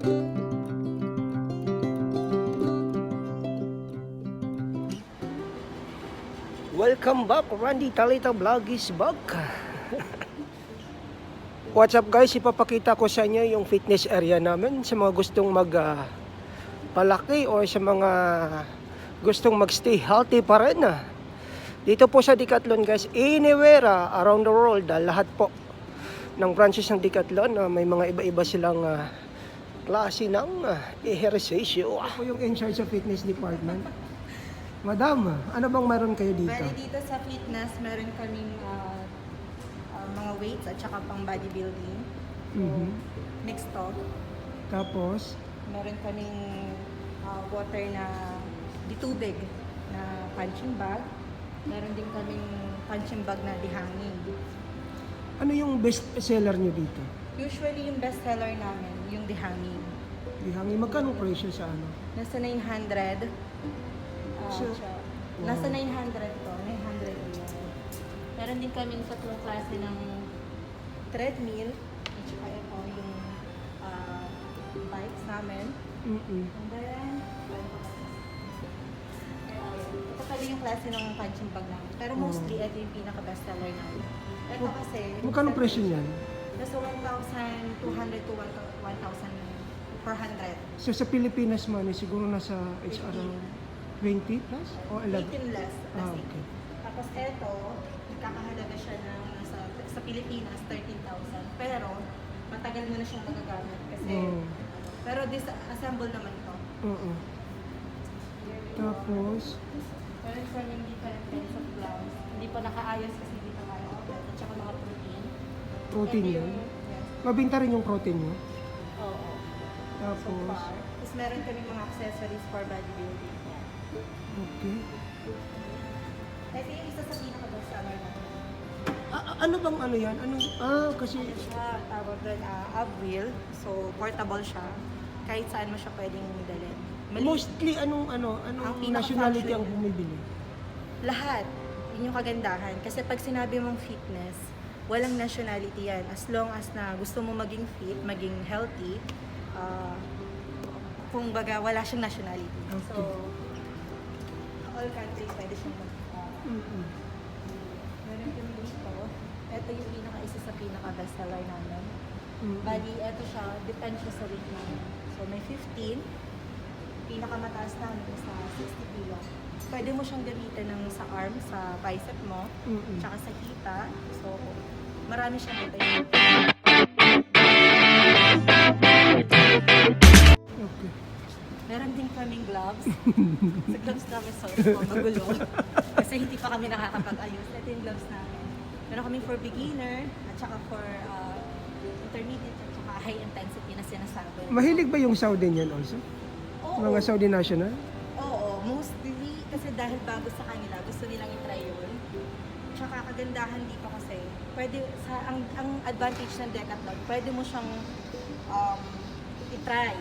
Welcome back, Randy Talita Vlog is back. What's up guys, ipapakita ko sa inyo yung fitness area namin sa mga gustong palaki o sa mga gustong magstay healthy pa rin. Dito po sa Decathlon guys, anywhere around the world, lahat po ng branches ng Decathlon, may mga iba-iba silang klase ng ehersisyo. Ako yung in charge of fitness department. Madam, ano bang meron kayo dito? Bali dito sa fitness, meron kaming mga weights at saka pang bodybuilding. So, mixed to. Tapos, Meron kaming water na ditubig na punching bag. Meron din kaming punching bag na dihangin. ano yung best seller nyo dito? Usually yung best seller namin, yung dihangin. Hangin, magkano presyo sa ano? Nasa 900. So, Nasa 900 to, 900 yun. Meron din kaming tatlong klase ng treadmill. At saka ito yung bikes namin. And then, ito pala yung klase ng punching bag namin. Pero mostly, ito yung pinaka-best seller namin. Ito kasi... Magkano presyo niyan? Nasa 1,200 to 1,400. So sa Pilipinas money, siguro nasa it's around 20 plus o 11? 18 less. Okay. Tapos ito, nagkakahalaga siya ng sa Pilipinas, 13,000. Pero, matagal mo na siyang magagamit kasi, pero disassemble naman ito. Oo. Tapos, Meron for yung different kinds of gloves. Hindi pa nakaayos kasi hindi pa kaya outlet. At saka mga protein. protein Ito yan. Yes. Mabinta rin yung protein nyo. Oo. So Tapos, far. Tapos meron kami mga accessories for bodybuilding. Yan. okay. Ito yung isa sa pinaka-best seller natin. Ano bang ano yan? Kasi, Ano siya, tawag doon, ab wheel. So, portable siya. Kahit saan mo siya pwedeng dalhin. mostly anong pinaka-function nationality ang niya. bumibili? Lahat. Yun yung kagandahan. Kasi pag sinabi mong fitness, walang nationality yan. As long as na gusto mo maging fit, maging healthy, kung baga, wala siyang nationality. Okay. So, all countries pwede siyang meron kami dito. Ito yung isa sa pinaka-best seller namin. Bali, ito siya, depende siya sa weight namin. So, may 15. Pinakamataas namin sa 60 kilo. Pwede mo siyang gamitin sa arm, sa bicep mo, tsaka sa hita. So, marami siyang ito. Okay. Meron din kaming gloves. Sa gloves namin, magulo. Kasi hindi pa kami nakakapag-ayos. Ito yung gloves namin. Meron kaming for beginner, at saka for intermediate, at saka high intensity na sinasabi. Mahilig ba yung Saudi niyan also? Oo. Mga Saudi national? Oo, mostly kasi dahil bago sa kanila, gusto nilang i-try yun. Tsaka kagandahan dito kasi, pwede, ang advantage ng Decathlon, pwede mo siyang i-try.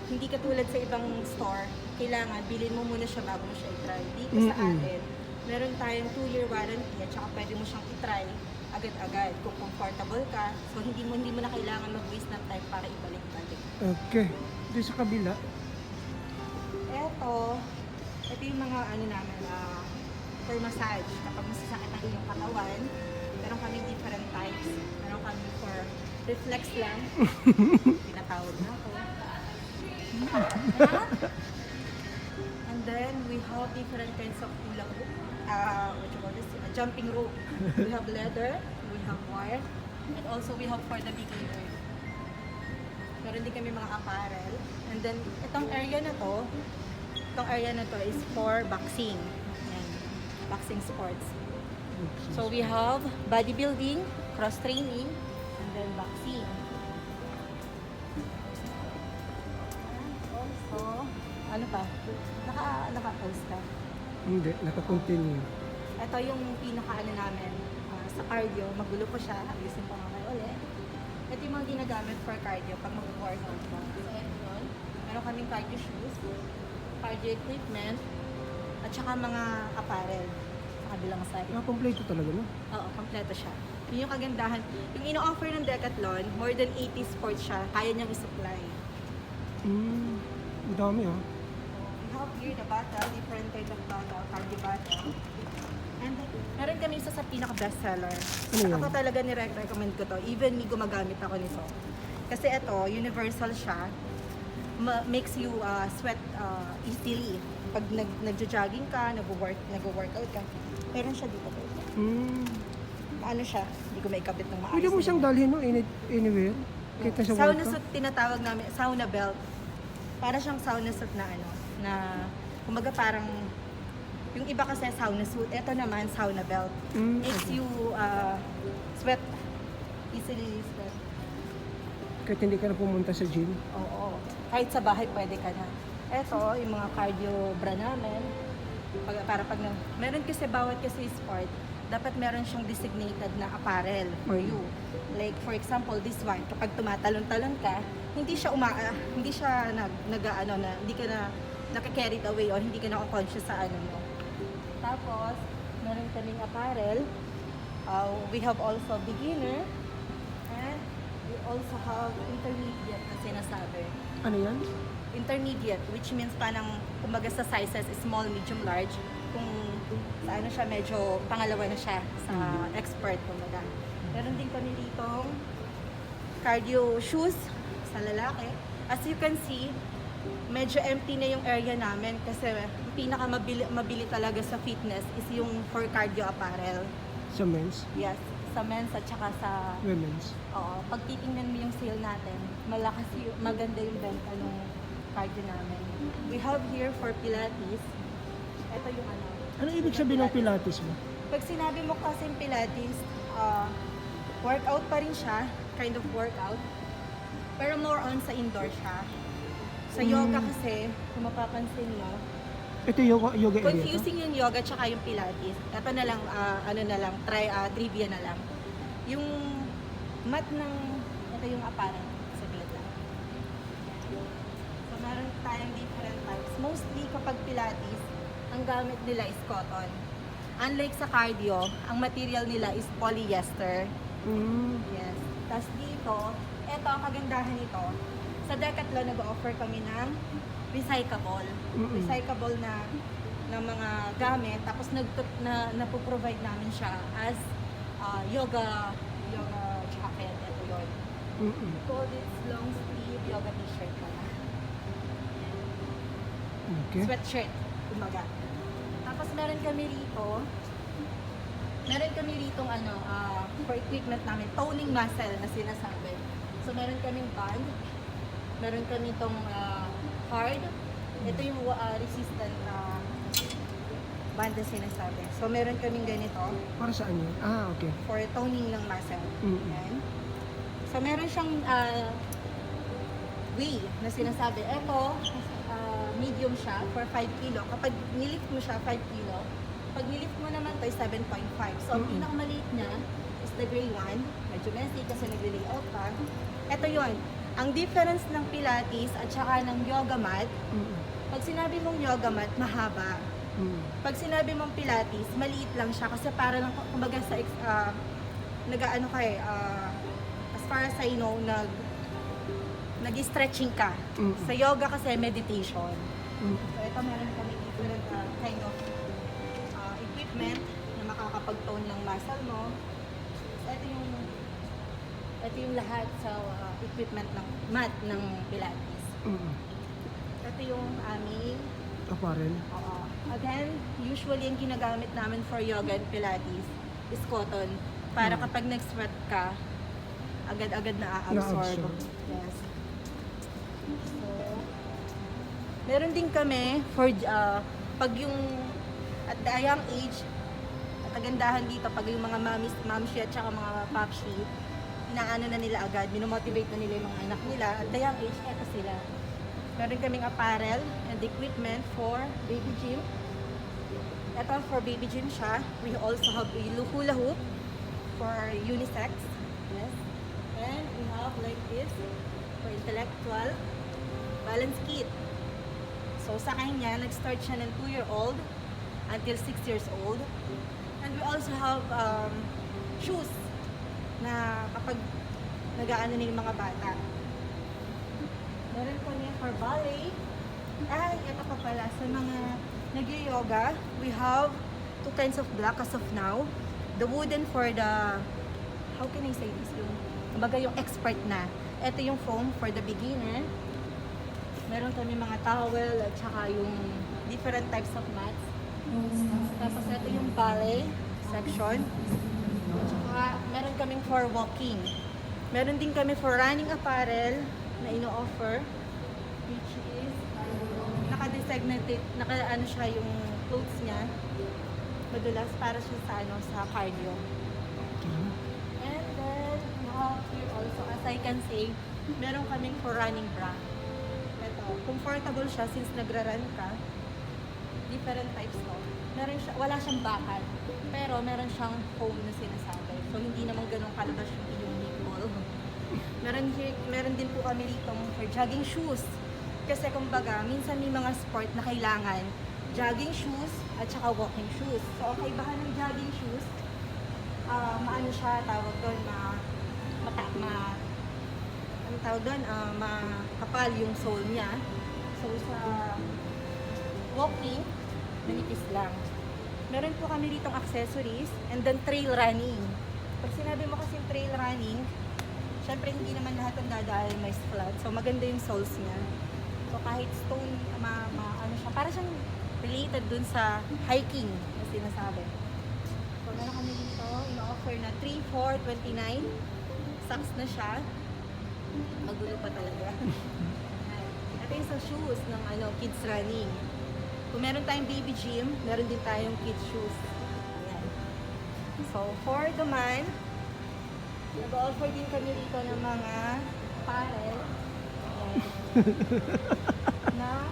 Hindi katulad sa ibang store, kailangan bilhin mo muna siya bago mo siya i-try. Dito sa atin, meron tayong 2-year warranty at saka pwede mo siyang i-try agad-agad kung comfortable ka. So hindi mo na kailangan mag-waste ng time para ibalik-balik. Okay. Dito sa kabila. Ito yung mga namin, for massage. Kapag masasakit ang iyong katawan, meron kami different types. Meron kami for reflex lang. Pinatawag na ako. And then, we have different kinds of hula hoop. What you call this? Jumping rope. We have leather, we have wire, and also we have for the beginner. Meron din kami mga apparel. And then, itong area na to is for boxing. Yan. Boxing sports. So, we have bodybuilding, cross-training, and then boxing. Also, ano pa? Naka-post ka. Hindi, naka-continue. Ito yung namin sa cardio. Magulo pa siya. Ayusin pa nga kayo ulit. Ito yung mga ginagamit for cardio pag mag-workout ka. So, ito yun. Meron kaming cardio shoes, cardio equipment, at saka mga apparel sa kabilang side. Kompleto talaga, no? Oo, kompleto siya. Yun yung kagandahan. Yung ino-offer ng Decathlon, more than 80 sports siya, kaya niyang i-supply. Ang dami ah. We have here the bata, different kind of bata, cardio bata. And meron kami isa sa pinaka-bestseller. Ano yan? Ako talaga ni-recommend ko to. Even me gumagamit ako nito. Kasi ito, universal siya. Makes you sweat easily. Pag nagjo-jogging ka, nag-workout ka, meron siya dito. Ano siya? Hindi ko maikabit ng maayos. Pwede mo siyang dalhin no? Anywhere? Kita sa Sauna workout? suit tinatawag namin, sauna belt. Para siyang sauna suit na ano, na kumbaga parang yung iba kasi sauna suit, ito naman sauna belt. Makes Okay. you sweat easily sweat. Kahit hindi ka na pumunta sa gym. Oo. Kahit sa bahay pwede ka na. Ito, yung mga cardio bra namin. Para pag meron kasi bawat kasi sport, dapat meron siyang designated na apparel for you. Like for example, this one, kapag tumatalon-talon ka, hindi siya hindi siya hindi ka na naka-carried away or hindi ka na conscious sa ano mo. Tapos, meron kaming apparel. We have also beginner and we also have intermediate na sinasabi. Ano yan? Intermediate, which means parang kumbaga sa sizes small, medium, large. Kung sa ano siya, medyo pangalawa na siya sa expert kumbaga. Meron din kami dito cardio shoes sa lalaki. As you can see, medyo empty na yung area namin kasi mabili talaga sa fitness is yung for cardio apparel. Sa men's? Yes, sa men's at saka sa Women's? oo, pag titingnan mo yung sale natin, maganda yung benta ng cardio namin. We have here for Pilates. Ito yung ano. Ano ibig sabihin ng Pilates mo? Pag sinabi mo kasing Pilates, workout pa rin siya, kind of workout. Pero more on sa indoor siya. Sa yoga kasi, kung mapapansin mo, Ito yoga area to? confusing yung yoga tsaka yung Pilates. Ito na lang, trivia na lang. Yung mat ng, ito yung apparel. Saglit lang. So, meron tayong different types. Mostly kapag Pilates, ang gamit nila is cotton. Unlike sa cardio, ang material nila is polyester. Yes. Tapos dito, ito ang kagandahan nito. Sa Decathlon, nag-offer kami ng recyclable. Recyclable na mga gamit. Tapos napoprovide namin siya as yoga jacket. Ito yun. We call it long sleeve yoga t-shirt pala. Okay. Sweatshirt, umaga. Tapos meron kami rito for equipment namin, toning muscle na sinasabi. So meron kaming band, meron kami itong hard, ito yung resistant band na sinasabi. So meron kaming ganito Para saan yun? Okay. for toning ng muscle. Yan. So meron siyang way na sinasabi. Ito, medium siya for 5 kilo. Kapag nilift mo siya, 5 kilo. Pag nilift mo naman ito, 7.5. So, ang pinakamaliit niya is the gray one. Medyo messy kasi nagli-layout pa. Ito yon. Ang difference ng Pilates at saka ng yoga mat, pag sinabi mong yoga mat, mahaba. Pag sinabi mong Pilates, maliit lang siya kasi para lang, kumbaga sa, as far as I know, nag-stretching ka. Sa yoga kasi meditation. So ito meron kami different kind of equipment na makakapag-tone ng muscle mo. So ito yung lahat sa equipment ng mat ng Pilates. Ito yung aming Apparel? oo. Again, usually yung ginagamit namin for yoga and Pilates is cotton. Para kapag nag-sweat ka, agad-agad na-absorb. Na-absorb. Yes. So, meron din kami for pag yung at the young age, at kagandahan dito pag yung mga mamshi at saka mga papshi, inaano na nila agad, minomotivate na nila yung mga anak nila. At the young age, eto sila. Meron kaming apparel and equipment for baby gym. Ito for baby gym siya. We also have a hula hoop for unisex. Yes. And we have like this for intellectual balance kit. So sa kanya, nag-start siya ng 2-year-old until 6 years old. And we also have shoes na kapag nag-aano na yung mga bata. Meron kami for ballet. Ay, ito pa pala. Sa mga nag-yoga, we have two kinds of block as of now. The wooden for the, how can I say this? Yung, kumbaga yung expert na. Ito yung foam for the beginner. Meron kami mga towel at saka yung different types of mats. Tapos ito yung ballet section. At saka meron kaming for walking. Meron din kami for running apparel na ino-offer, which is naka-designated, naka-ano siya yung clothes niya. Madulas para siya sa ano, sa cardio. And then we have here also, as I can say, meron kaming for running bra. Ito, comfortable siya since nagra-run ka. Different types to. Meron siya, wala siyang bakal, pero meron siyang foam na sinasabi. So hindi naman ganun kalabas yung iyong nipple. Meron din po kami dito for jogging shoes. Kasi kumbaga, minsan may mga sport na kailangan jogging shoes at saka walking shoes. So, ang kaibahan ng jogging shoes, maano siya, tawag doon, ang tawag doon, makapal yung sole niya. So, sa walking, manipis lang. Meron po kami ditong accessories and then trail running. Pag sinabi mo kasi trail running, syempre hindi naman lahat ng dadaan may flat. So, maganda yung soles niya. So, kahit stone, ano siya, para siyang related dun sa hiking na sinasabi. So, meron kami dito, ino-offer na 3, 4, 29. Socks na siya. Magulo pa talaga. Ito yung sa shoes ng ano, kids running. Kung meron tayong baby gym, meron din tayong kids shoes. Ayan. So, for the man, nag-offer din kami dito ng mga apparel. Ayan. Na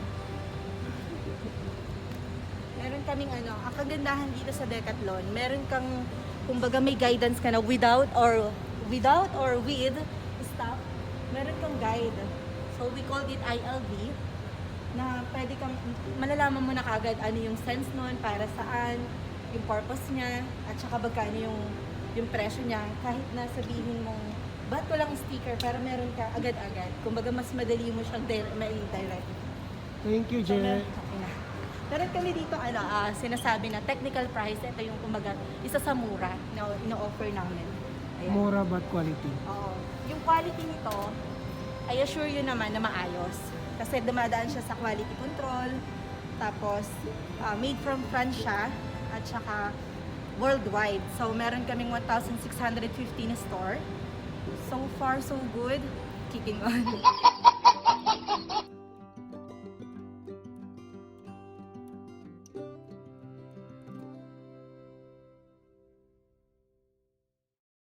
meron kaming ano, ang kagandahan dito sa Decathlon, meron kang, kumbaga may guidance ka na without or with stuff, meron kang guide. So we called it ILV, na pwede kang, malalaman mo na kagad ano yung sense nun, para saan, yung purpose niya, at saka magkano yung presyo niya, kahit na sabihin mong, ba't walang sticker, pero meron ka agad-agad. Kumbaga mas madali mo siyang ma-direct. Thank you, Jen. Okay na. Meron kami dito ano, sinasabi na technical price, ito yung kumbaga isa sa mura na ino-offer namin. Ayan. Mura but quality. Oo. Yung quality nito, I assure you naman na maayos. Kasi dumadaan siya sa quality control, tapos made from France siya, at saka worldwide. So meron kaming 1,650 na store. So far, so good. Keeping on.